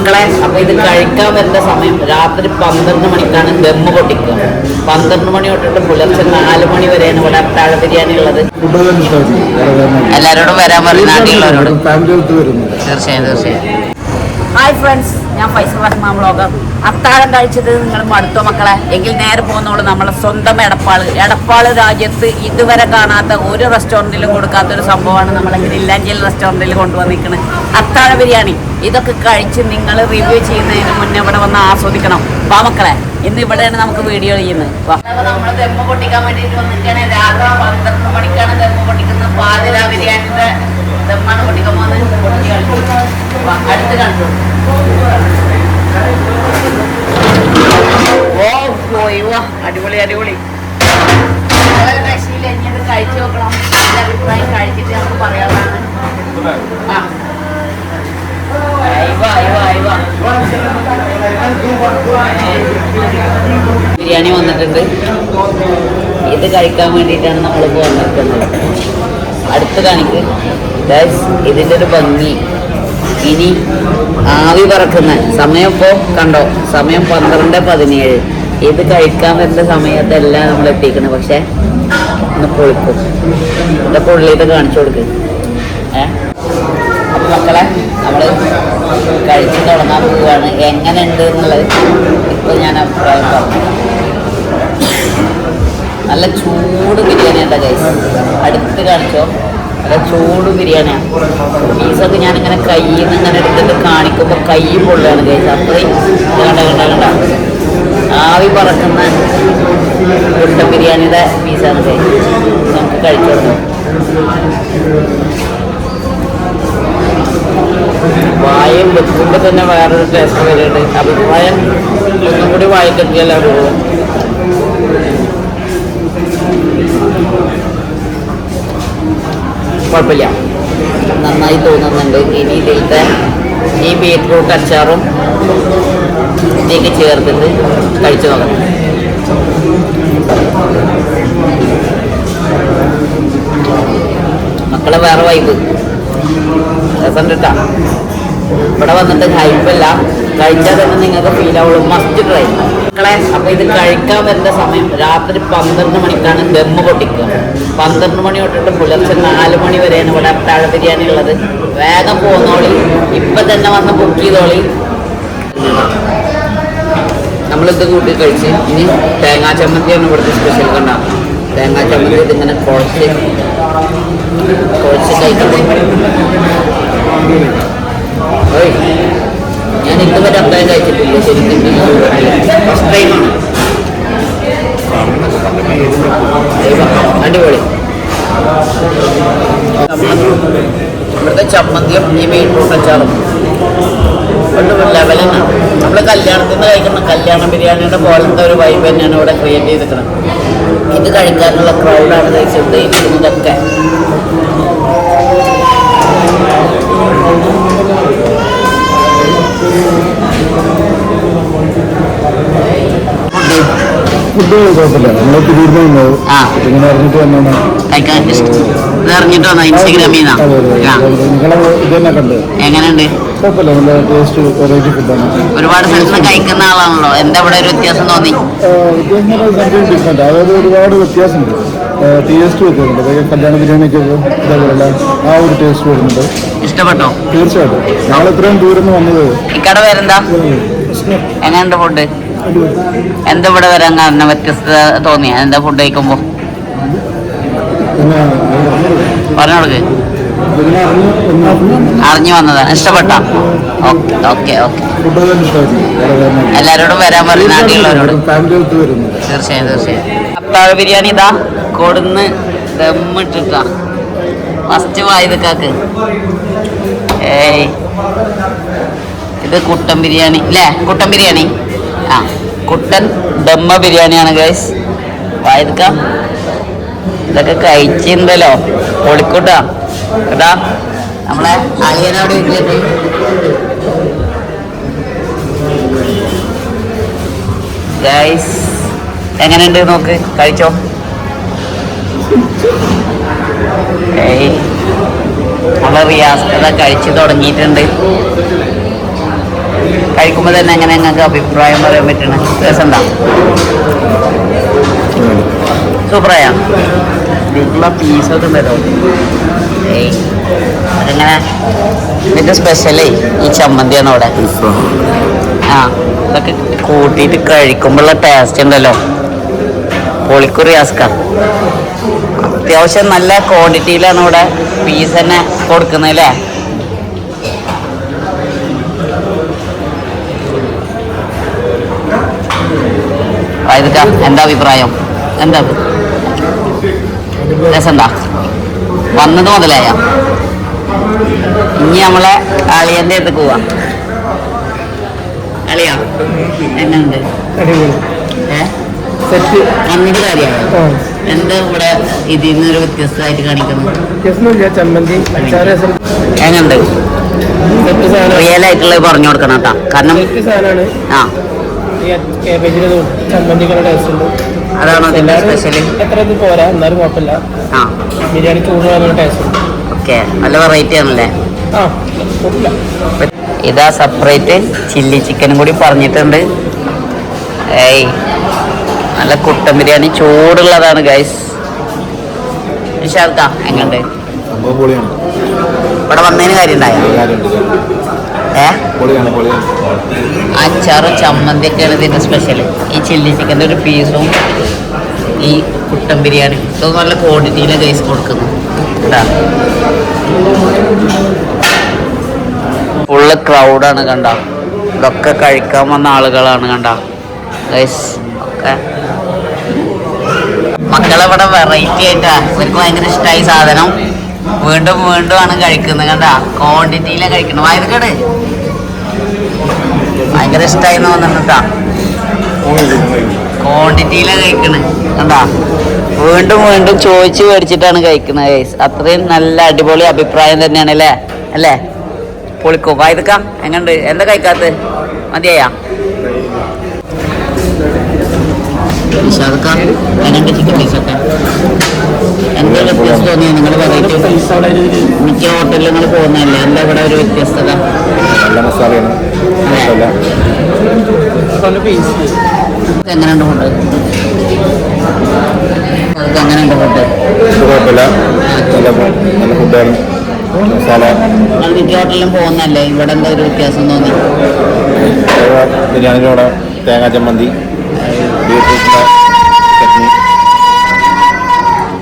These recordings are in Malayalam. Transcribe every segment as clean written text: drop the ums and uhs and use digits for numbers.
മക്കളെ, അപ്പൊ ഇത് കഴിക്കാൻ വരുന്ന സമയം രാത്രി 12 മണിക്കാണ് ദമ്മ് പൊട്ടിക്കുക. 12 മണി തൊട്ടിട്ട് പുലർച്ചെ 4 മണി വരെയാണ് ഇവിടെ അത്താഴ ബിരിയാണി ഉള്ളത്. എല്ലാരോടും വരാൻ പറയും, നാട്ടിലുള്ളവരോട്. തീർച്ചയായും തീർച്ചയായും. ഹായ് ഫ്രണ്ട്സ്, ഞാൻ ഫൈസൽ റഹ്മാൻ വ്ളോഗർ. അത്താഴം കഴിച്ചത് നിങ്ങൾ മടുത്തോ മക്കളെ? എങ്കിൽ നേരെ പോകുന്നോളൂ നമ്മളെ സ്വന്തം എടപ്പാള് രാജ്യത്ത് ഇതുവരെ കാണാത്ത ഒരു റെസ്റ്റോറൻറ്റിലും കൊടുക്കാത്തൊരു സംഭവമാണ് നമ്മളെ ഗ്രില്ലാഞ്ചൽ റെസ്റ്റോറൻറ്റിൽ കൊണ്ടുവന്നിരിക്കുന്നത് അത്താഴ ബിരിയാണി. ഇതൊക്കെ കഴിച്ച് നിങ്ങൾ റിവ്യൂ ചെയ്യുന്നതിന് മുന്നേ ഇവിടെ വന്ന് ആസ്വദിക്കണം. വാ മക്കളെ, ഇന്ന് ഇവിടെയാണ് നമുക്ക് വീഡിയോ ചെയ്യുന്നത്. നമ്മൾ ദമ്മ് പൊട്ടിക്കാൻ വേണ്ടിയിട്ട് വന്നിരിക്കുകയാണ്. രാത്രി 12 മണിക്കാണ് ദമ്മ് പൊട്ടിക്കുന്നത്. പാതിര ബിരിയാണിയുടെ ദമ്മാണ് പൊട്ടിക്കാൻ പോകുന്നത്. അടുത്ത് കണ്ടു. അടിപൊളി അടിപൊളി. രക്ഷയില്ല, ഇനി അത് കഴിച്ചു നോക്കണം. എൻ്റെ അഭിപ്രായം കഴിച്ചിട്ട് നമുക്ക് പറയാനുള്ളതാണ്. ബിരിയാണി വന്നിട്ടുണ്ട്. ഇത് കഴിക്കാൻ വേണ്ടിയിട്ടാണ് നമ്മളിപ്പോൾ വന്നിരിക്കുന്നത്. അടുത്ത് കാണിക്ക്. ഇതിൻ്റെ ഒരു ഭംഗി. ഇനി ആവി പറക്കുന്ന സമയം ഇപ്പോൾ കണ്ടോ, സമയം 12:17. ഇത് കഴിക്കാൻ വരുന്ന സമയത്തെല്ലാം നമ്മൾ എത്തിക്കണം. പക്ഷെ ഒന്ന് പൊളിക്കും. എൻ്റെ പൊള്ളിയിട്ട് കാണിച്ചു കൊടുക്കും. അപ്പം മക്കളെ, നമ്മൾ കഴിച്ച് തുടങ്ങാൻ പോവുകയാണ്. എങ്ങനെയുണ്ട് എന്നുള്ളത് ഇപ്പോൾ ഞാൻ അഭിപ്രായം പറഞ്ഞു. നല്ല ചൂട് ബിരിയാണി ഉണ്ട് ഗൈസ്. അടുത്ത് കാണിച്ചോ, നല്ല ചൂട് ബിരിയാണിയാണ്. പീസൊക്കെ ഞാനിങ്ങനെ കയ്യിൽ നിന്ന് ഇങ്ങനെ എടുത്തിട്ട് കാണിക്കുമ്പോൾ കൈ പൊള്ളുകയാണ് ഗൈസ്. അത്രയും കണ്ട ആവി പറക്കുന്ന കുട്ടൻ ബിരിയാണിയുടെ പീസാണ് ഗൈസ്. നമുക്ക് കഴിച്ചു കൊടുക്കാം. വായം വെക്കുമ്പോൾ തന്നെ വേറൊരു ടേസ്റ്റ് വരുന്നുണ്ട്. അഭിപ്രായം ഒന്നും കൂടി വായിക്കെത്തിയല്ല പോകും. കുഴപ്പമില്ല, നന്നായി തോന്നുന്നുണ്ട്. ഇനി ഇതിലത്തെ ഈ ബീറ്റ്റൂട്ട് അച്ചാറും ഇതിലേക്ക് ചേർത്തിട്ട് കഴിച്ചു നോക്കണം. മക്കളെ വേറെ വൈബ് രസം കിട്ടാം. ഇവിടെ വന്നിട്ട് ഹൈപ്പല്ല, കഴിച്ചാൽ തന്നെ നിങ്ങൾക്ക് ഫീൽ ആവുള്ളൂ. മസ്റ്റ് ട്രൈ മക്കളെ. അപ്പോൾ ഇത് കഴിക്കാൻ വരുന്ന സമയം രാത്രി 12 മണിക്കാണ് ദമ്മ് പൊട്ടിക്കുക. 12 മണി തൊട്ടിട്ട് പുലർച്ചെ 4 മണി വരെയാണ് ഇവിടെ അത്താഴ ബിരിയാണി ഉള്ളത്. വേഗം പോന്നോളി, ഇപ്പം തന്നെ വന്ന് ബുക്ക് ചെയ്തോളി. നമ്മളിത് കൂട്ടി കഴിച്ച് ഇനി തേങ്ങാ ചമ്മന്തിയാണ് ഇവിടുത്തെ സ്പെഷ്യൽ. കണ്ട തേങ്ങാ ചമ്മന്തി ഇതിങ്ങനെ കുഴച്ച് കഴിക്കണം. ഞാൻ ഇതുവരെ അത്താഴം കഴിച്ചിട്ടില്ല ശരിക്കും. ഫസ്റ്റ് ടൈമാണ്. അടിപൊളി. ഇവിടുത്തെ ചമ്മന്തിയും ഈ ബീറ്റ്റൂട്ട് അച്ചാറും ഒരു ലെവലാണ്. നമ്മൾ കല്യാണത്തിൽ നിന്ന് കഴിക്കുന്ന കല്യാണ ബിരിയാണിയുടെ പോലത്തെ ഒരു വൈബ് തന്നെയാണ് ഇവിടെ ക്രിയേറ്റ് ചെയ്തിരിക്കുന്നത്. ഇത് കഴിക്കാനുള്ള ക്രൗഡാണ് കഴിച്ചിരുന്നതൊക്കെ. ഫുഡ് കുഴപ്പമില്ല. നമ്മൾ തിരിഞ്ഞു ഇങ്ങനെ അറിഞ്ഞിട്ട് വന്നാണ് ഇൻസ്റ്റാഗ്രാമിൽ നിങ്ങളെ ഇത് തന്നെ കണ്ട് എങ്ങനെയുണ്ട്? കുഴപ്പമില്ല, നല്ല ടേസ്റ്റ് വെറൈറ്റി ഫുഡാണ്. ഒരുപാട് സ്ഥലത്ത് കഴിക്കുന്ന ആളാണല്ലോ, എന്താ ഇവിടെ ഒരു വ്യത്യാസം തോന്നി? സംതിങ് ഡിഫറെന്റ്, അതായത് ഒരുപാട് വ്യത്യാസമുണ്ട്. ടേസ്റ്റ് വെക്കുന്നുണ്ട്. കല്യാണ ബിരിയാണിയൊക്കെ ഇതേപോലെയല്ല ആ ഒരു ടേസ്റ്റ് വരുന്നുണ്ട്. ഇഷ്ടപ്പെട്ടോ? തീർച്ചയായിട്ടും. ഞങ്ങൾ ഇത്രയും ദൂരം വന്നത്. ഇക്കട പേരെന്താ? എങ്ങനെയുണ്ട് ഫുഡ്? എന്താ ഇവിടെ വരാൻ കാരണം? വ്യത്യസ്തത തോന്നിയ എന്താ ഫുഡ് കഴിക്കുമ്പോ? പറഞ്ഞോളൂ. അറിഞ്ഞു വന്നതാണ്. ഇഷ്ടപ്പെട്ട? Okay okay okay. എല്ലാരോടും വരാൻ പറയും, നാട്ടിലുള്ളവരോട്. തീർച്ചയായും തീർച്ചയായും. അത്താഴ ബിരിയാണി ഇതാ കൊടുന്ന് ദമ്മിട്ടിട്ടാ ഫസ്റ്റ് വായതക്കാക്ക്. ഏയ് ഇത് കുട്ടൻ ബിരിയാണി അല്ലേ? കുട്ടൻ ബിരിയാണി. ആ, കുട്ടൻ ദമ്മ ബിരിയാണിയാണ് ഗൈസ്. വായതക്ക ഇതൊക്കെ കഴിച്ചിട്ടുണ്ടല്ലോ, പൊളിക്കൂട്ടാ കേട്ടാ. നമ്മളെ അളിയനോട് വീട്ടിലേക്ക് ഗൈസ് എങ്ങനെയുണ്ട് നോക്ക്, കഴിച്ചോ. നമ്മളെ റിയാസ് അതാ കഴിച്ചു തുടങ്ങിയിട്ടുണ്ട്. കഴിക്കുമ്പോൾ തന്നെ എങ്ങനെ നിങ്ങൾക്ക് അഭിപ്രായം പറയാൻ പറ്റണ രസമുണ്ടോ? സൂപ്പറായാ ഇതിലേക്കുള്ള പീസൊക്കെ ഉണ്ടല്ലോ. ഏയ് അതെങ്ങനെ ഇതിൻ്റെ സ്പെഷ്യലേ ഈ ചമ്മന്തിയാണ് അവിടെ. ആ ഇതൊക്കെ കൂട്ടിയിട്ട് കഴിക്കുമ്പോഴുള്ള ടേസ്റ്റ് ഉണ്ടല്ലോ പൊളിക്കുറി ആസ്ക. അത്യാവശ്യം നല്ല ക്വാണ്ടിറ്റിയിലാണ് ഇവിടെ പീസ് തന്നെ കൊടുക്കുന്നത് അല്ലേ? ഇതൊക്കെ എന്താ അഭിപ്രായം? എന്താ രസമുണ്ടാ? വന്നത് മുതലായ ഇനി നമ്മളെ അളിയൻ്റെ അടുത്ത് പോവാ. അളിയാ എന്നുണ്ട് വന്നിട്ട് കാര്യമാണ്. എന്താ ഇവിടെ ഇതിൽ നിന്നൊരു വ്യത്യസ്തമായിട്ട് കാണിക്കുന്നത്? എങ്ങനുണ്ട്? റിയൽ ആയിട്ടുള്ളത് പറഞ്ഞു കൊടുക്കണം കേട്ടോ. കാരണം ആ അതാണോ അതിന്റെ സ്പെഷ്യല്? ആ ഓക്കെ, നല്ല വെറൈറ്റി ആണല്ലേ. ഇതാ സെപ്പറേറ്റ് ചില്ലി ചിക്കനും കൂടി പറഞ്ഞിട്ടുണ്ട്. ഏയ് നല്ല കുട്ടൻ ബിരിയാണി ചൂടുള്ളതാണ് ഗൈസ്. വിശാൽക്ക എങ്ങണ്ട്? ഇവിടെ വന്നതിന് കാര്യം ഉണ്ടായോ? അച്ചാറും ചമ്മന്തിയൊക്കെയാണ് ഇതിന്റെ സ്പെഷ്യൽ. ഈ ചില്ലി ചിക്കൻ്റെ ഒരു പീസും ഈ കുട്ടൻ ബിരിയാണി ഇതൊന്നും നല്ല ക്വാണ്ടിറ്റിയിലെ ഗൈസ് കൊടുക്കുന്നു. ഫുള്ള് ക്രൗഡാണ് കണ്ട. ഇതൊക്കെ കഴിക്കാൻ വന്ന ആളുകളാണ് കണ്ട ഗൈസ്. ഒക്കെ മക്കളെവിടെ വെറൈറ്റി ആയിട്ടാ, ഇവർക്ക് ഭയങ്കര ഇഷ്ടമായി സാധനം. വീണ്ടും വീണ്ടും ആണ് കഴിക്കുന്നത് കണ്ട. ക്വാണ്ടിറ്റിയിലാണ് കഴിക്കണം. വായനക്കേട് ഭയങ്കര ഇഷ്ടമായി വന്നിട്ടാ. ക്വാണ്ടിറ്റിയിലാണ് കഴിക്കണത് കണ്ടാ. വീണ്ടും വീണ്ടും ചോദിച്ച് മേടിച്ചിട്ടാണ് കഴിക്കുന്നത് ഗൈസ്. അത്രയും നല്ല അടിപൊളി അഭിപ്രായം തന്നെയാണ് അല്ലേ? അല്ലേ പൊളിക്കോ? വായതക്ക എങ്ങണ്ട്? എന്താ കഴിക്കാത്ത? മതിയാ എങ്ങനെയുണ്ട് ചിക്കൻ പീസൊക്കെ? എന്താ വ്യത്യാസം തോന്നിയോ നിങ്ങൾ? വെറൈറ്റി മിക്ക ഹോട്ടലിൽ നിങ്ങൾ പോകുന്നതല്ലേ, എന്താ ഇവിടെ ഒരു വ്യത്യസ്തത? എങ്ങനെയുണ്ട് ഫുഡ്? അതൊക്കെ എങ്ങനെയുണ്ട് ഫുഡ്? മിക്ക ഹോട്ടലിലും പോകുന്നതല്ലേ, ഇവിടെ എന്താ ഒരു വ്യത്യാസം തോന്നി? ബിരിയാണിയുടെ തേങ്ങാ ചമ്മന്തി, ബീട്രൂട്ടിൻ്റെ ചട്നി,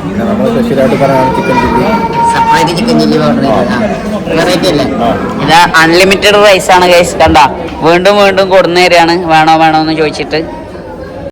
പിന്നെ നമ്മൾ സ്പെഷ്യലായിട്ട് പറയുകയാണ് chicken chilli. Separate chicken chilli order ചെയ്തത് വെറൈറ്റി അല്ലേ? ഇത് അൺലിമിറ്റഡ് റൈസ് ആണ് ഗൈസ്. കണ്ട വീണ്ടും വീണ്ടും കൊടുന്നു തരികയാണ് വേണോ വേണോ എന്ന് ചോദിച്ചിട്ട്.